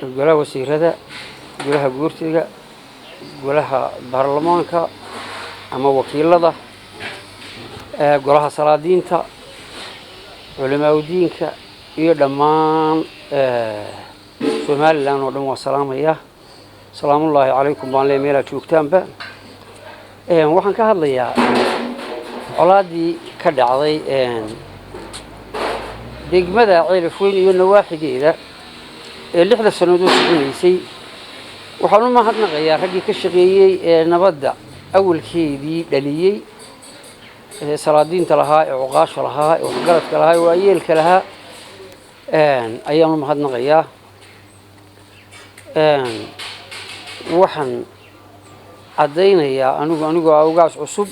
golaha wasiirada, golaha guurtiga, golaha baarlamaanka ama wakiilada, golaha salaadiinta, culimada diinka iyo dhammaan Soomaaliland oo dhan waa salaamaya. Salaamullaahi calaykum baan leeyahay meel aad joogtaanba. Waxaan ka hadlayaa colaadii ka dhacday degmada Ceelafweyn iyo nawaaxigeeda ee 6 sanadood soconaysay. waxaan u mahadnaqayaa raggii ka shaqeeyay nabadda awalkeedii dhaliyay salaadiinta lahaa ee uqaasha lahaa ee waxgaradka lahaa ee waayeelka lahaa ayaan u mahadnaqayaa. waxaan cadaynayaa anigu awgaas cusub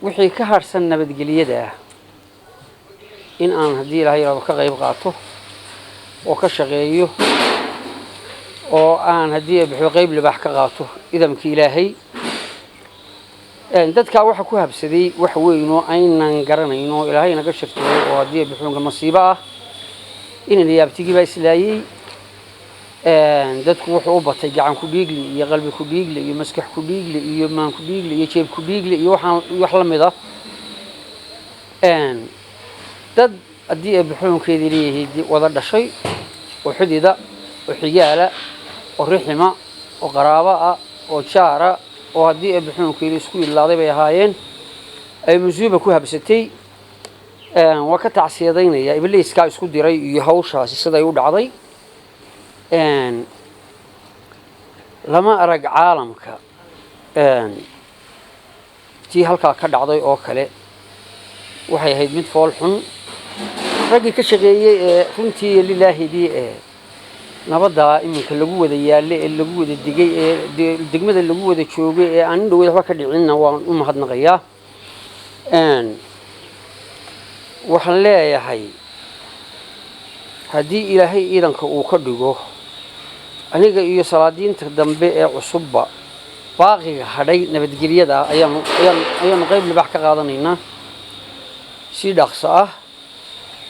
wixii ka harsan nabadgelyada in aan haddii Ilaahay yaraado ka qayb qaato oo ka shaqeeyo oo aan haddii bixi qayb libax ka qaato idamka Ilaahay. dadka waxa ku habsaday wax weyn oo aynan garanayno Ilaahay naga shirtay oo haddii bixunka masiibo ah in yaabtigi baa islaayay. dadku wuxuu u batay gacan ku dhiigli iyo qalbi ku dhiigli iyo maskax ku dhiigli iyo maan ku dhiigli iyo jeeb ku dhiigli iyo wax la mid ah. dad haddii bixunkeedii leeyahay wada dhashay oo xidida oo xigaala oo rixima oo qaraaba ah oo jaara oo haddii bixunkeedii isku ilaaday bay ahaayeen ay musiibo ku habsatay. waa ka tacsiyadeynaya ibliiska isku diray iyo hawshaasi sida ay u dhacday. lama arag caalamka tii halkaa ka dhacday oo kale waxay ahayd mid fool xun. raggii ka shaqeeyay ee runtii lillaahidii nabadda iminka lagu wada yaallay ee lagu wada digay ee degmada lagu wada joogay ee aan dhaw waxba ka dhicinna waan u mahadnaqayaa. waxaan leeyahay haddii Ilaahay ciidanka uu ka dhigo aniga iyo salaadiinta dambe ee cusubba baaqiga hadhay nabadgelyada ayaanu qayb libax ka qaadanaynaa si dhaqso ah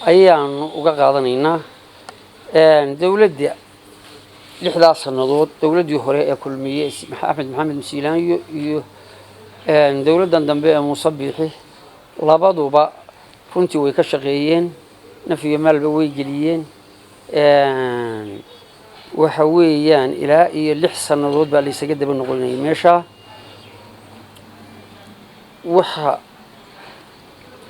ayaanu uga qaadanaynaa. dawladda 6 sanadood dawladdii hore ee kulmiyay Axmed Maxamed Masiilaanyo iyo dawladdan dambe ee Muuse Biixi labaduba runtii way ka shaqeeyeen naf iyo maalba way geliyeen. waxa weeyaan ilaa iyo 6 sanadood baa la isaga daba noqonayay meesha. waxa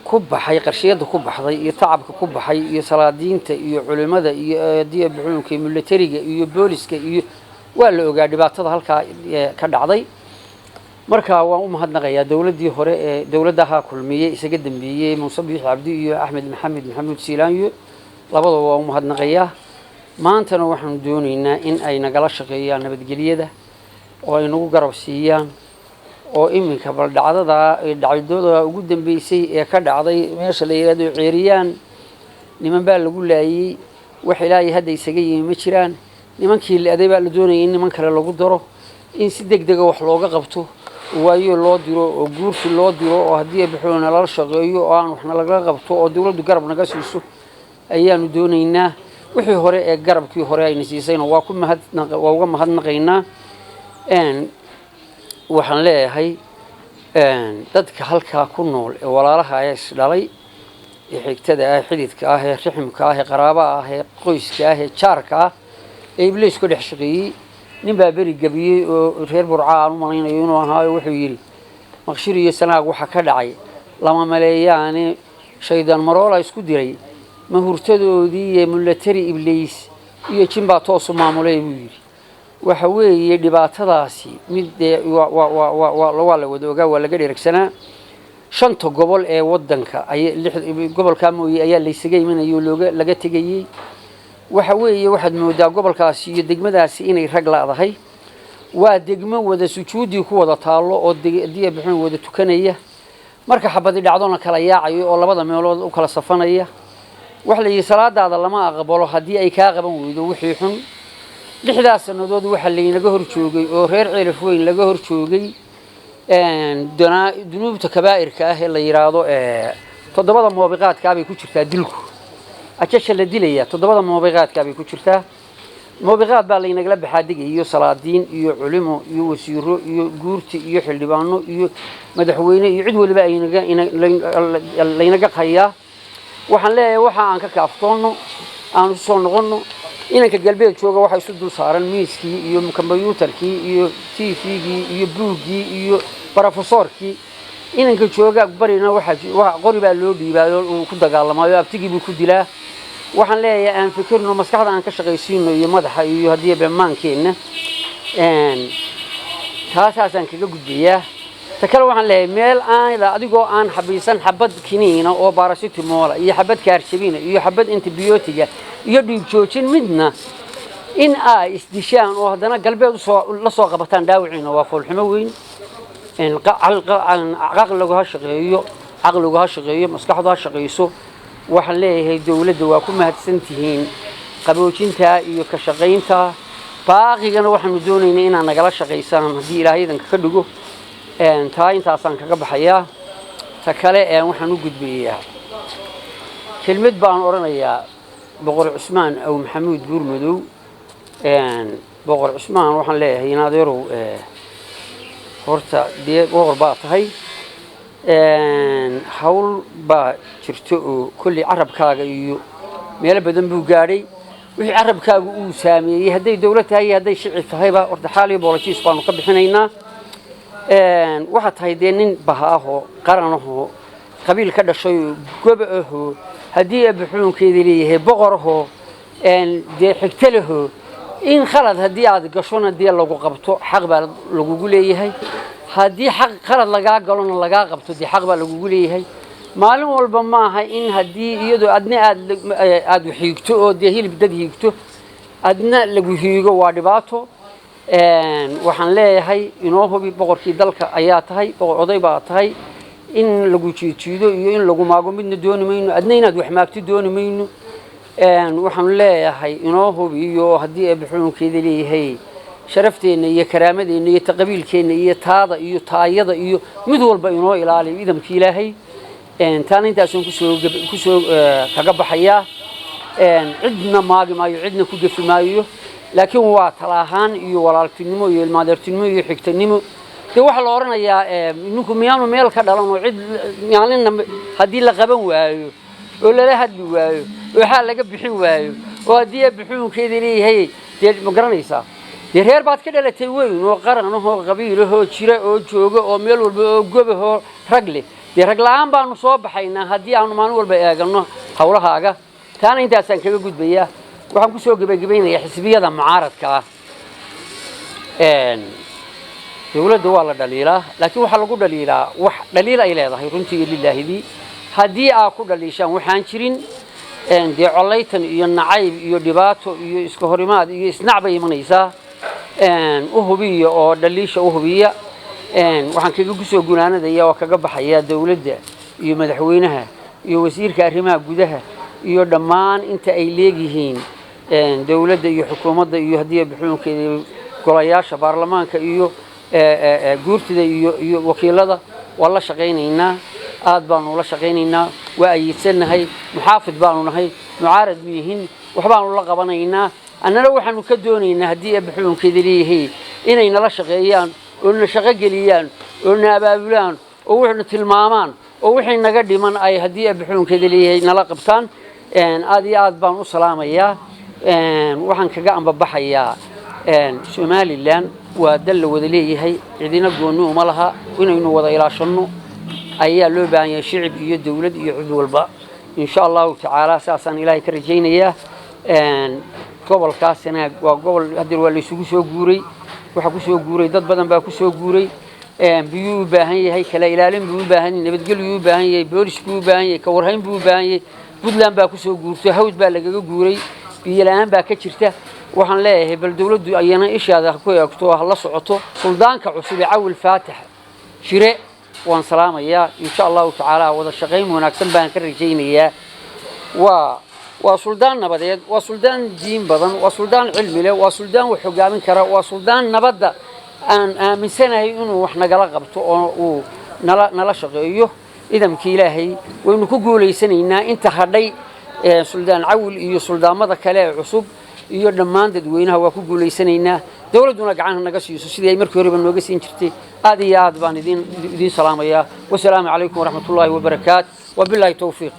ku baxay qarshiyada ku baxday iyo tacabka ku baxay iyo salaadiinta iyo culimada iyo diya bixunka militariga iyo booliska iyo waa la ogaa dhibaatada halka ka dhacday. marka waan u mahadnaqayaa dawladdii hore ee dawladdaha kulmiyay isaga dambeeyay Muuse Biixi Cabdi iyo Axmed Maxamed Siilaanyo labadaba waan u mahadnaqayaa. maantana waxaan doonaynaa in ay nagala shaqeeyaan nabadgelyada oo ay nagu garab siiyaan oo iminka bal dhacdada ugu dambeysay ee ka dhacday meesha la yiraahdo Ceeriyaan niman baa lagu laayay wax Ilaahay hadda isaga yimid ma jiraan. nimankii la adeey baa la doonayay in niman kale lagu daro in si degdeg ah wax looga qabto waayo loo diro oo guursi loo diro oo haddii bixuna la shaqeeyo oo aan waxna laga qabto oo dawladdu garab naga siiso ayaanu doonaynaa. wixii hore ee garabkii hore ay nasiisayna waa uga mahadnaqaynaa. waxaan leeyahay dadka halkaa ku nool ee walaalaha ay isdhalay ee xigtada ah xididka ah ee riximka ah ee qaraaba ah ee qoyska ah ee jaarka ah ee ibliis ku dhex shaqeeyay nin baa beri gabiyay oo reer Burca aan u malaynayo inuu ahaa wuxuu yiri maqshir iyo sanaag waxa ka dhacay lama maleeyaane shaydaan maroola isku diray ma hurtadoodii ee military ibliis iyo jimba toos u maamulay buu yiri. waxa weeye dhibaatadaasi mid waa la wada ogaa waa laga dheregsanaa. 5 gobol ee wadanka ay gobolka mooyay ayaa la isaga imanayay laga tagayay. waxa weeye waxaad moodaa gobolkaasi iyo degmadaasi inay rag laadahay. waa degmo wada sujuudi ku wada taalo oo diya bixin wada tukanaya marka xabadi dhacdona kala yaacayo oo labada meelood u kala safanaya. wax la yiri salaadaada lama aqbalo haddii ay ka qaban weydo wixii xun. 6 sanadood waxa la inaga hor joogay oo reer Ceelafweyn laga hor joogay dunuubta kabaa'irka ah ee la yiraahdo 7 moobiqaadka bay ku jirtaa dilku ajasha la dilaya toddobada moobiqaadka bay ku jirtaa moobiqaad baa laynagala baxaadigay iyo salaadiin iyo culimo iyo wasiiro iyo guurti iyo xildhibaano iyo madaxweyne iyo cid waliba laynaga qayaa waxaan leeyahay waxa aan ka kaaftoono aan soo noqono inanka galbeed jooga waxa isu dul saaran miiskii iyo kombiyuutarkii iyo TV-gii iyo buuggii iyo professorkii inanka jooga barina waxa qori baa loo dhiibaayo uu ku dagaalamayo abtigii buu ku dilaa waxaan leeyahay aan fikirno maskaxda aan ka shaqaysiino iyo madaxa iyo hadii bamaankeenna taasaasan kaga gudbiyaa takala waxaan leeyahay meel aan adigoo aan xabiisan xabad kiniina oo paracetamol iyo xabad kaarshabina iyo xabad antibiyootiga iyo dhiig joojin midna in ay isdishaan oo hadana galbeed la soo qabataan dhaawiciina waa foolxumo weyn in caqligu ha shaqeeyo maskaxdu ha shaqeyso waxaan leeyahay dawladda waa ku mahadsantihiin qaboojinta iyo ka shaqeynta baaqigana waxaanu doonaynaa inaan nagala shaqeysaan haddii ilaahay idanka ka dhigo taa intaasaan kaga baxayaa ta kale waxaan u gudbiyaa kelmad baan oranayaa boqor cusmaan aw maxamuud buurmadow boqor cusmaan waxaan leeyahay in adeerow horta dee boqor baa tahay hawl baa jirto oo kulli carabkaaga iyo meel badan buu gaadhay wixii carabkaagu uu saameeyay hadday dawlad tahay hadday shicib tahayba horta xaal iyo boolojiis baanu ka bixinaynaa waxa tahay dee nin bahaahoo qaranahoo qabiil ka dhashay oo goba ahoo haddii abuxuunkeeda leeyahay boqorahoo dee xigto lahoo in khalad haddii aad gashona dee lagu qabto xaq baa lagugu leeyahay haddii xaq khalad lagaa galona lagaa qabto dee xaq baa lagugu leeyahay maalin walba maaha in haddii iyadoo adna aad hiigto oo dee hilib dad hiigto adna lagu hiigo waa dhibaato waxaan leeyahay inoo hubi boqorkii dalka ayaa tahay boqor oday baa tahay in lagu jiijiido iyo in lagu maago midna dooni mayno adna inaad wax maagto dooni mayno waxaan leeyahay inoo hubi iyo haddii abuxuunkeeda leeyahay sharafteena iyo karaamadeenna iyo taqabiilkeena iyo taada iyo taayada iyo mid walba inoo ilaaliyo idamka ilaahay taana intaasaan kusoo kaga baxayaa cidna maagi maayo cidna ku gefi maayo laakiin waa talaahaan iyo walaaltinimo iyo ilmaadeertinimo iyo xigtanimo dee waxaa la oranayaa ninku miyaanu meel ka dhalan oo cid maalinna haddii la qaban waayo oo lala hadli waayo oo xaal laga bixin waayo oo haddii abuxuunkeeda leeyahay dee ma garanaysaa dee reer baad ka dhalatay weyn oo qaranahoo qabiilahoo jira oo jooga oo meel walba oo gobahoo rag leh dee rag la-aan baanu soo baxaynaa haddii aanu maalin walba eegano hawlahaaga taana intaasaan kaga gudbayaa waxaan kusoo gebagabaynayaa xisbiyada mucaaradka ah dawladda waa la dhaliilaa laakiin waxaa lagu dhaliilaa wax dhaliil ay leedahay runtii lilaahidii haddii aa ku dhaliishaan waxaan jirin dee colaytan iyo nacayb iyo dhibaato iyo iska horimaad iyo isnac bay imanaysaa u hubiya oo dhaliisha u hubiya waxaan kaga kusoo gunaanadaya oo kaga baxayaa dawladda iyo madaxweynaha iyo wasiirka arrimaha gudaha iyo dhammaan inta ay leeyihiin dawladda iyo xukuumadda iyo haddii abuxuunkeeda golayaasha baarlamaanka iyo guurtida iyo wakiilada waa la shaqaynaynaa aad baanu la shaqaynaynaa waa ayidsanahay muxaafid baanu nahay mucaarad miyihin waxbaanu la qabanaynaa annana waxaanu ka doonaynaa haddii abuxuunkeeda leeyahay inay nala shaqeeyaan oo na shaqo geliyaan oo na abaabulaan oo waxna tilmaamaan oo wixii naga dhiman ay haddii abuxuunkeeda leeyahay nala qabtaan aad iyo aad baan u salaamayaa waxaan kaga ambabaxayaa somalilan waa dal la wada leeyahay cidina gooni uma laha inaynu wada ilaashano ayaa loo baahan yahay shicib iyo dawlad iyo cid walba insha allahu tacaala saasaan ilaahay ka rajaynayaa gobolkaasina waa gobol haddii waa laysugu soo guuray waxa ku soo guuray dad badan baa ku soo guuray biyuu u baahan yahay kala ilaalin buu u baahan yahay nabadgelyo u baahan yahay boolis buu u baahan yahay ka warhayn buu u baahan yahay puntland baa ku soo guurtay hawd baa lagaga guuray biyo la-aan baa ka jirta waxaan leeyahay bal dawladdu ayana ishaada ku eegto la socoto suldaanka cusub ee cawil faatax shire waan salaamayaa insha allahu tacaala wada shaqayn wanaagsan baan ka rajaynayaa waa suldaan nabadeed waa suldaan diin badan waa suldaan cilmi leh waa suldaan wax hogaamin kara waa suldaan nabadda aan aaminsanahay inuu wax nagala qabto oo uu nala shaqeeyo idamka ilaahay waynu ku guulaysanaynaa inta hadhay suldaan cawil iyo suldaamada kale ee cusub iyo dhammaan dadweynaha waa ku guulaysanaynaa dawladuna gacan naga siiso sidii ay markii horeba nooga siin jirtay aad iyo aad baan idin salaamayaa wasalaamu calaykum waraxmatullaahi wabarakaatu wabilaahi tawfiiq